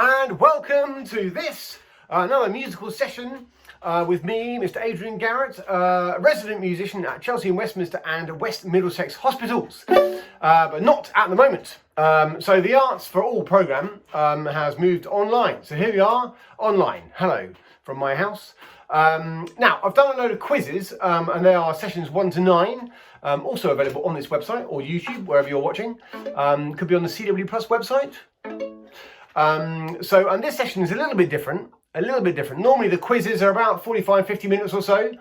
and welcome to this, another musical session with me, Mr. Adrian Garratt, resident musician at Chelsea and Westminster and West Middlesex Hospitals, but not at the moment. So the Arts for All programme has moved online. So here we are, online. Hello from my house. Now, I've done a load of quizzes, and they are sessions 1 to 9, also available on this website or YouTube, wherever you're watching. Could be on the CW Plus website. And this session is a little bit different. Normally the quizzes are about 45-50 minutes or so.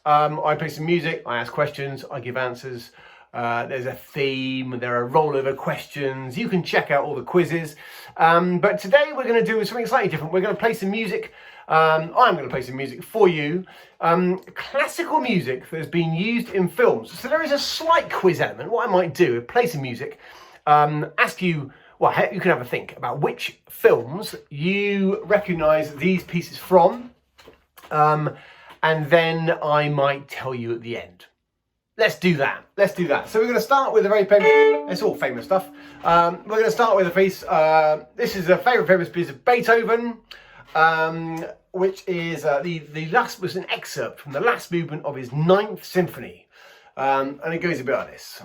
I play some music, I ask questions, I give answers. There's a theme, there are rollover questions. You can check out all the quizzes. But today we're going to do something slightly different. We're going to play some music. I'm going to play some music for you. Classical music that has been used in films. So there is a slight quiz element. What I might do is play some music, ask you, well, you can have a think about which films you recognise these pieces from, and then I might tell you at the end. Let's do that. So we're going to start with a very famous, it's all famous stuff. We're going to start with a piece, this is a favourite famous piece of Beethoven, which is was an excerpt from the last movement of his 9th Symphony. And it goes a bit like this.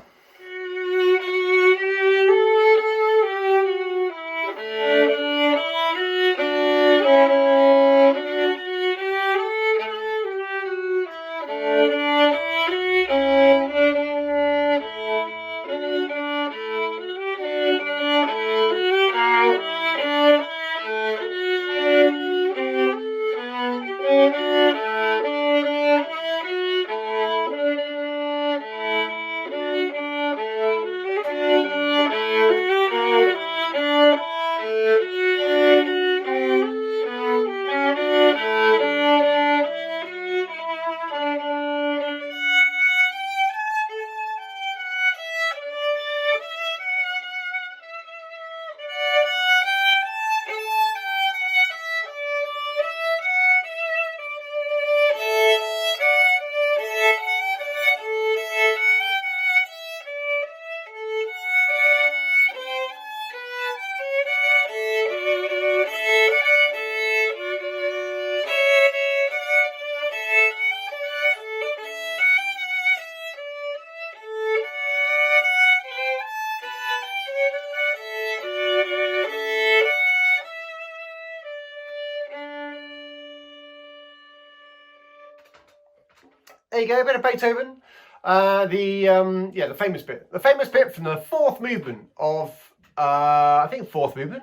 There you go, a bit of Beethoven. The famous bit. The famous bit from the 4th movement of, I think 4th movement.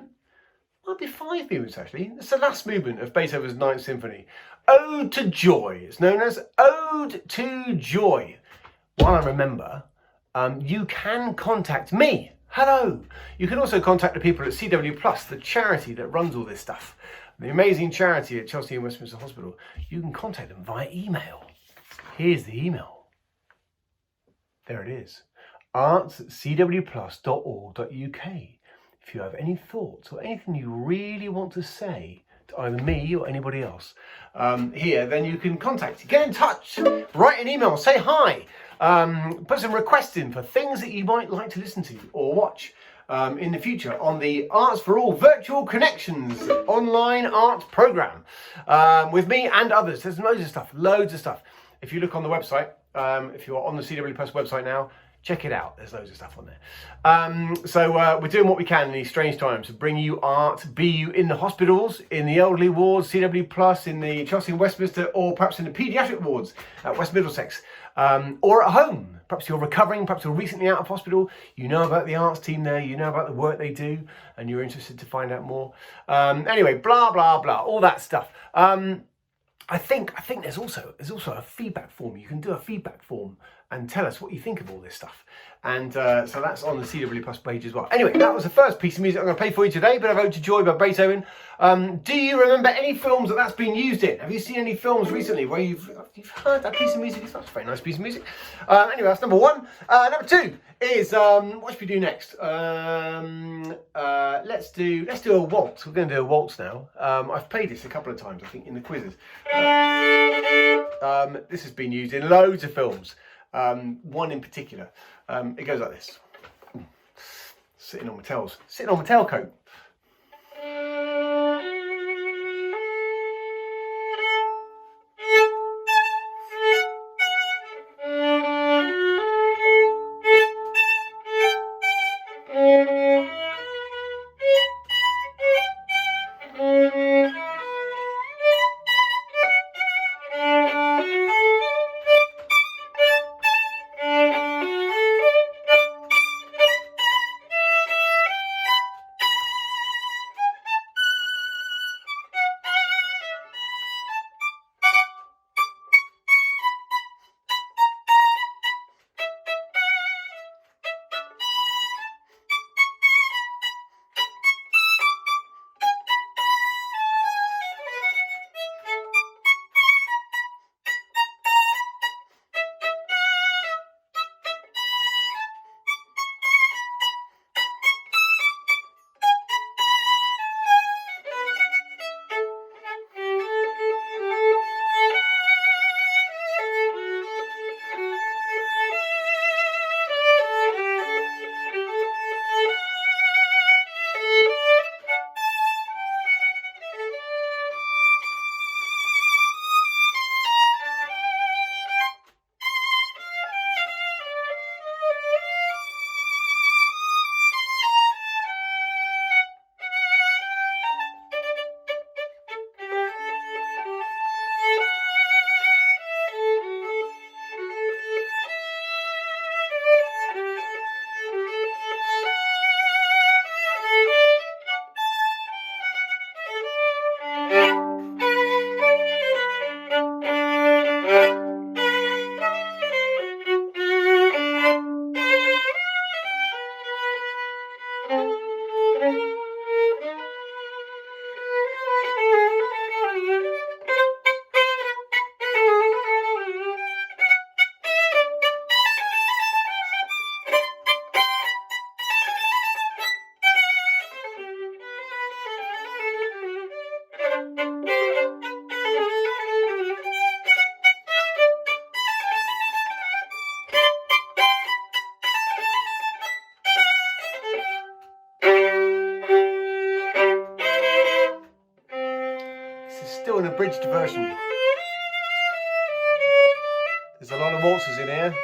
Might be 5 movements actually. It's the last movement of Beethoven's 9th Symphony. Ode to Joy. It's known as Ode to Joy. While I remember, you can contact me. Hello. You can also contact the people at CW Plus, the charity that runs all this stuff. The amazing charity at Chelsea and Westminster Hospital. You can contact them via email. Here's the email. There it is. arts@cwplus.org.uk. If you have any thoughts or anything you really want to say to either me or anybody else here, then you can contact, get in touch, write an email, say hi, put some requests in for things that you might like to listen to or watch in the future on the Arts for All Virtual Connections online art programme with me and others. There's loads of stuff. If you look on the website, if you're on the CW Plus website now, check it out. There's loads of stuff on there. So we're doing what we can in these strange times to bring you art, be you in the hospitals, in the elderly wards, CW Plus, in the Chelsea and Westminster, or perhaps in the paediatric wards at West Middlesex, or at home. Perhaps you're recovering, perhaps you're recently out of hospital, you know about the arts team there, you know about the work they do, and you're interested to find out more. Anyway, blah, blah, blah, all that stuff. I think there's also a feedback form. You can do a feedback form and tell us what you think of all this stuff. And so that's on the CW Plus page as well. Anyway, that was the first piece of music I'm going to play for you today. Bit of Ode to Joy by Beethoven. Do you remember any films that's been used in? Have you seen any films recently where you've heard that piece of music? That's a very nice piece of music. Anyway, that's number 1. Number 2 is what should we do next? Let's do a waltz. We're going to do a waltz now. I've played this a couple of times, I think, in the quizzes. This has been used in loads of films. One in particular. It goes like this. Sitting on my tailcoat. abridged version. There's a lot of waltzes in here.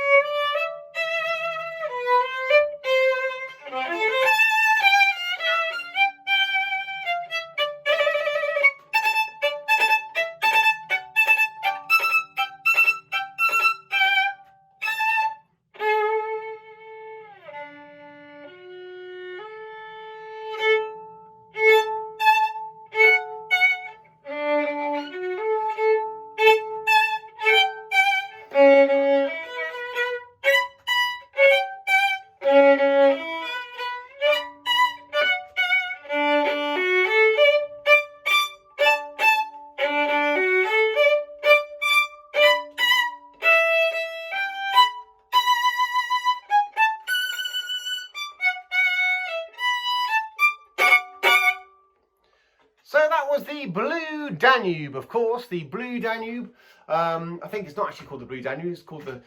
So that was the Blue Danube, of course, the Blue Danube. I think it's not actually called the Blue Danube, it's called the,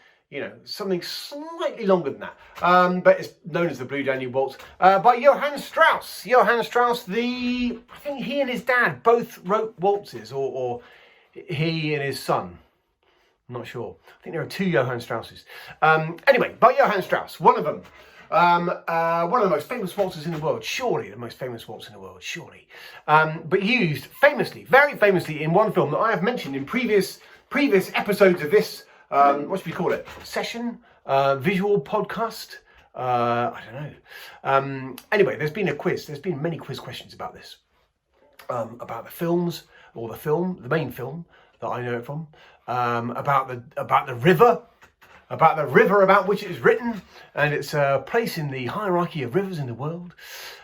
something slightly longer than that. But it's known as the Blue Danube Waltz by Johann Strauss. Johann Strauss, I think he and his dad both wrote waltzes, or he and his son. I'm not sure. I think there are two Johann Strausses. Anyway, by Johann Strauss, one of them. One of the most famous waltzes in the world, surely the most famous waltz in the world, surely. But used famously, very famously, in one film that I have mentioned in previous episodes of this, what should we call it? Session? Visual podcast? I don't know. Anyway, there's been a quiz. There's been many quiz questions about this. About the films, or the main film that I know it from. About the river. About the river about which it is written, and its place in the hierarchy of rivers in the world.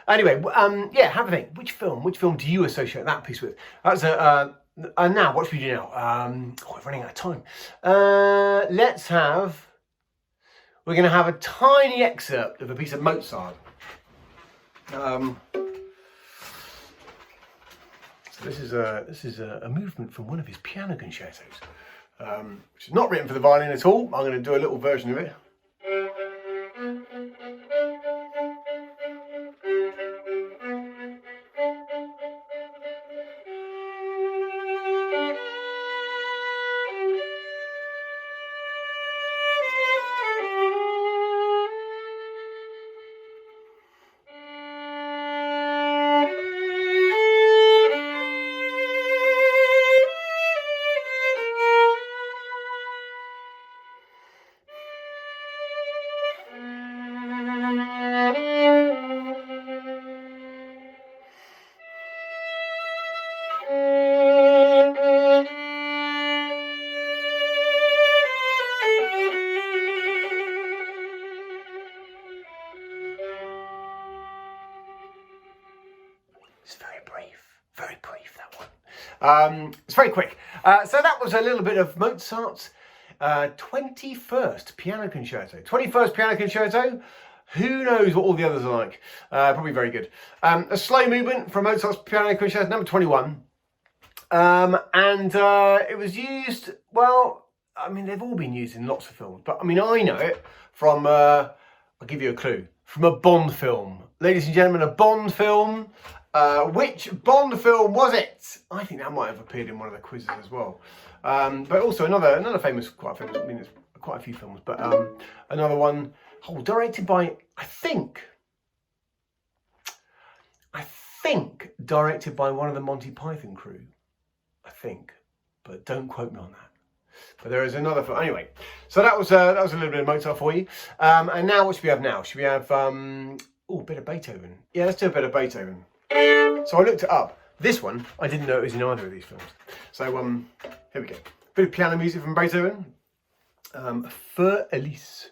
Anyway, yeah, have a think. Which film do you associate that piece with? That's now, what should we do now? We're running out of time. We're going to have a tiny excerpt of a piece of Mozart. So this is a movement from one of his piano concertos. Which is not written for the violin at all. I'm going to do a little version of it. It's very quick. So that was a little bit of Mozart's 21st piano concerto. 21st piano concerto. Who knows what all the others are like? Probably very good. A slow movement from Mozart's piano concerto number 21. And it was used, well, I mean, they've all been used in lots of films. But I mean, I know it from, I'll give you a clue, from a Bond film. Ladies and gentlemen, a Bond film. Which Bond film was it? I think that might have appeared in one of the quizzes as well. But also another famous, quite famous, I mean, there's quite a few films, but another one, directed by, I think, directed by one of the Monty Python crew. I think, but don't quote me on that. But there is another film. Anyway, so that was a little bit of Mozart for you. And now, what should we have now? Should we have a bit of Beethoven? Yeah, let's do a bit of Beethoven. So I looked it up. This one, I didn't know it was in either of these films. So here we go. Bit of piano music from Beethoven. Fur Elise.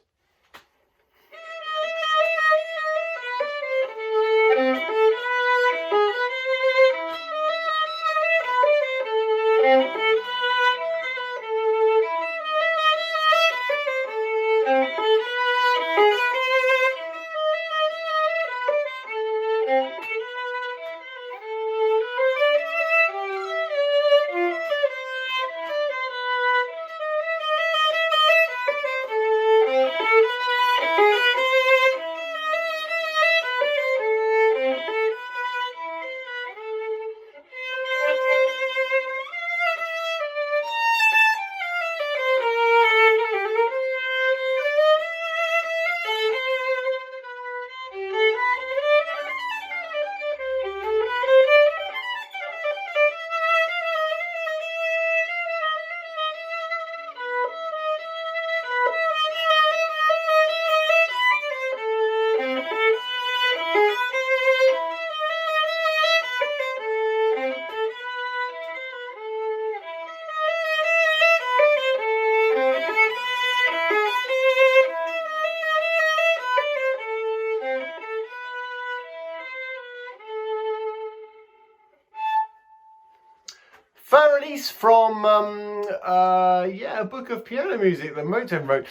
Elise from a book of piano music that Mozart wrote.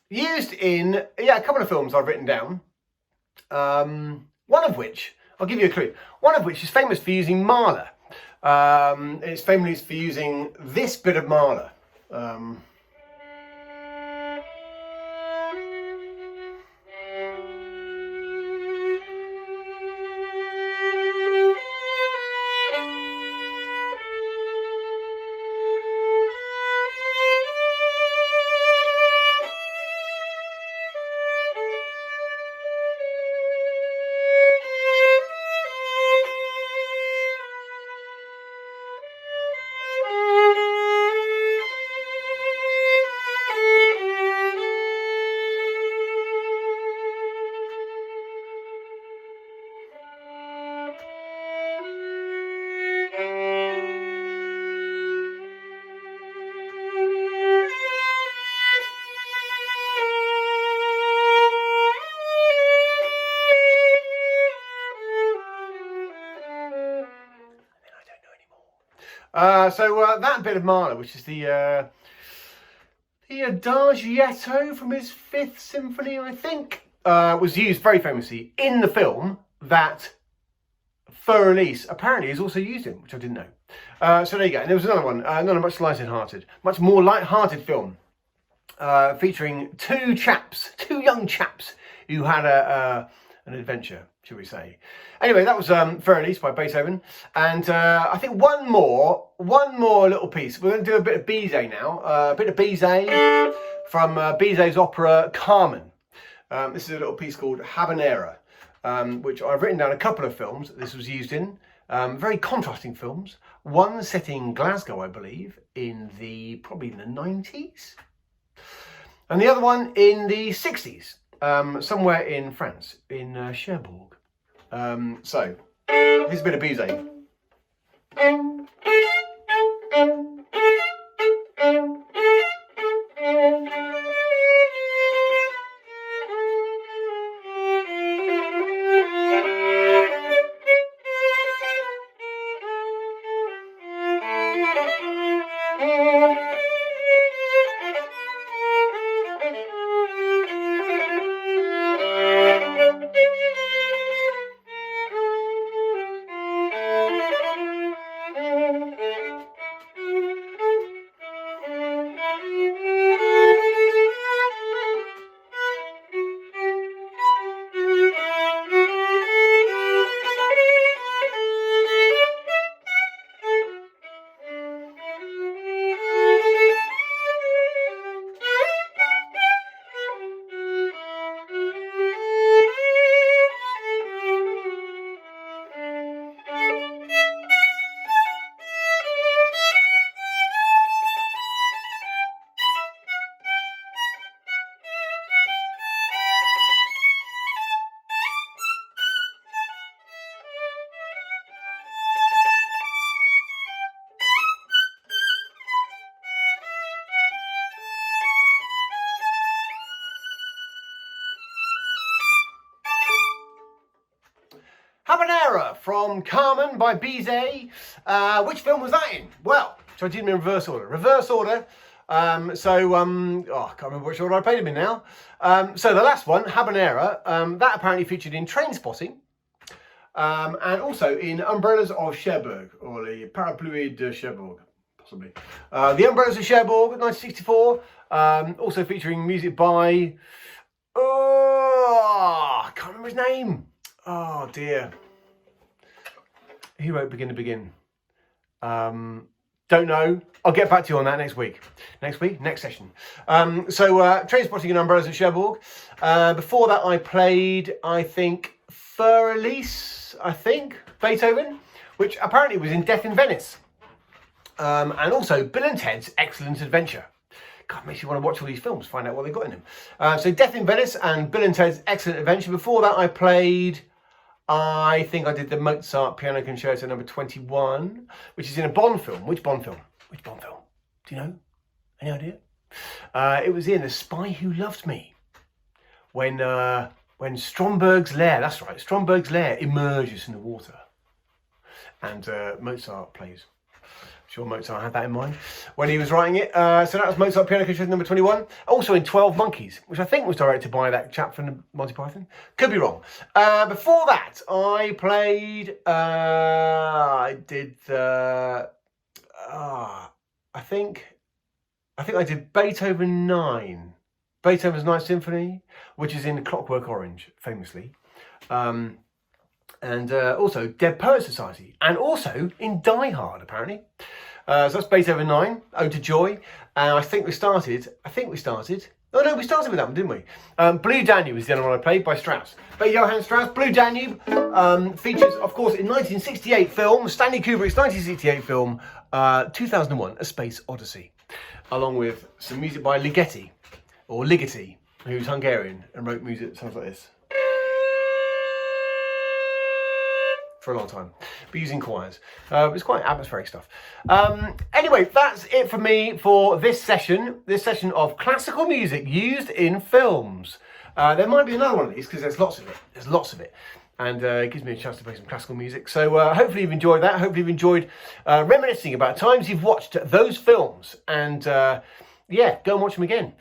Used in a couple of films I've written down. One of which, I'll give you a clue, one of which is famous for using Mahler. It's famous for using this bit of Mahler. So that bit of Mahler, which is the Adagietto from his 5th Symphony, I think, was used very famously in the film that Fur Elise apparently is also used in, which I didn't know. So there you go. And there was another one, another much much more light-hearted film, featuring two young chaps who had an adventure, shall we say. Anyway, that was Fur Elise by Beethoven, and I think one more little piece. We're going to do a bit of Bizet now, a bit of Bizet from Bizet's opera Carmen. This is a little piece called Habanera, which I've written down a couple of films this was used in, very contrasting films. One set in Glasgow, I believe, probably in the 90s, and the other one in the 60s. Somewhere in France, in Cherbourg. So, here's a bit of Bizet. Habanera from Carmen by Bizet. Which film was that in? Well, so I did them in reverse order. I can't remember which order I played them in now. So the last one, Habanera, that apparently featured in Trainspotting, and also in Umbrellas of Cherbourg, or Les Parapluies de Cherbourg, possibly. The Umbrellas of Cherbourg, 1964, also featuring music by, I can't remember his name. Oh dear. He wrote Begin to Begin. Don't know. I'll get back to you on that next week. Next session. Trainspotting and Umbrellas of Cherbourg. Before that I played, I think, Fur Elise, Beethoven, which apparently was in Death in Venice. And also Bill and Ted's Excellent Adventure. God, makes you want to watch all these films, find out what they've got in them. So Death in Venice and Bill and Ted's Excellent Adventure. Before that I played, I think I did the Mozart Piano Concerto number 21, which is in a Bond film. Which Bond film? Do you know? Any idea? It was in The Spy Who Loved Me. When Stromberg's lair, that's right, Stromberg's lair emerges in the water. And Mozart plays Sure, Mozart had that in mind when he was writing it. So that was Mozart Piano Concerto number 21. Also in 12 Monkeys, which I think was directed by that chap from Monty Python. Could be wrong. Before that, I played. I did the. I think I did Beethoven 9. Beethoven's Ninth Symphony, which is in Clockwork Orange, famously. And also Dead Poets Society, and also in Die Hard, apparently. So that's Beethoven 9, Ode to Joy. And I think we started. Oh no, we started with that one, didn't we? Blue Danube is the other one I played by Strauss. By Johann Strauss. Blue Danube features, of course, in 1968 film, Stanley Kubrick's 1968 film, 2001, A Space Odyssey, along with some music by Ligeti, who's Hungarian and wrote music that sounds like this. For a long time, but using choirs. It's quite atmospheric stuff. Anyway, that's it for me for this session of classical music used in films. There might be another one of these because there's lots of it. And it gives me a chance to play some classical music. So hopefully you've enjoyed that. Hopefully you've enjoyed reminiscing about times you've watched those films. And yeah, go and watch them again.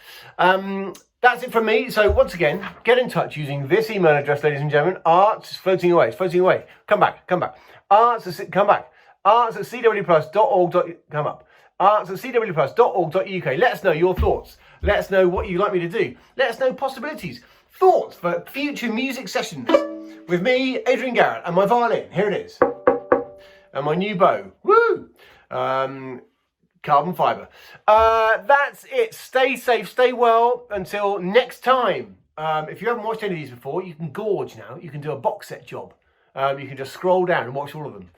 That's it from me. So once again, get in touch using this email address, ladies and gentlemen. Arts is floating away. Come back. Arts at cwplus.org. Come up. Arts at cwplus.org.uk. Let us know your thoughts. Let us know what you'd like me to do. Let us know possibilities, thoughts for future music sessions with me, Adrian Garratt, and my violin. Here it is, and my new bow. Woo! Carbon fibre. That's it. Stay safe, stay well until next time. If you haven't watched any of these before, you can gorge now. You can do a box set job. You can just scroll down and watch all of them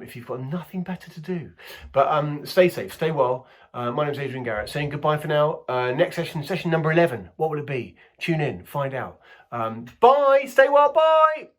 if you've got nothing better to do. But stay safe, stay well. My name's Adrian Garratt, saying goodbye for now. Next session number 11. What will it be? Tune in, find out. Bye, stay well, bye.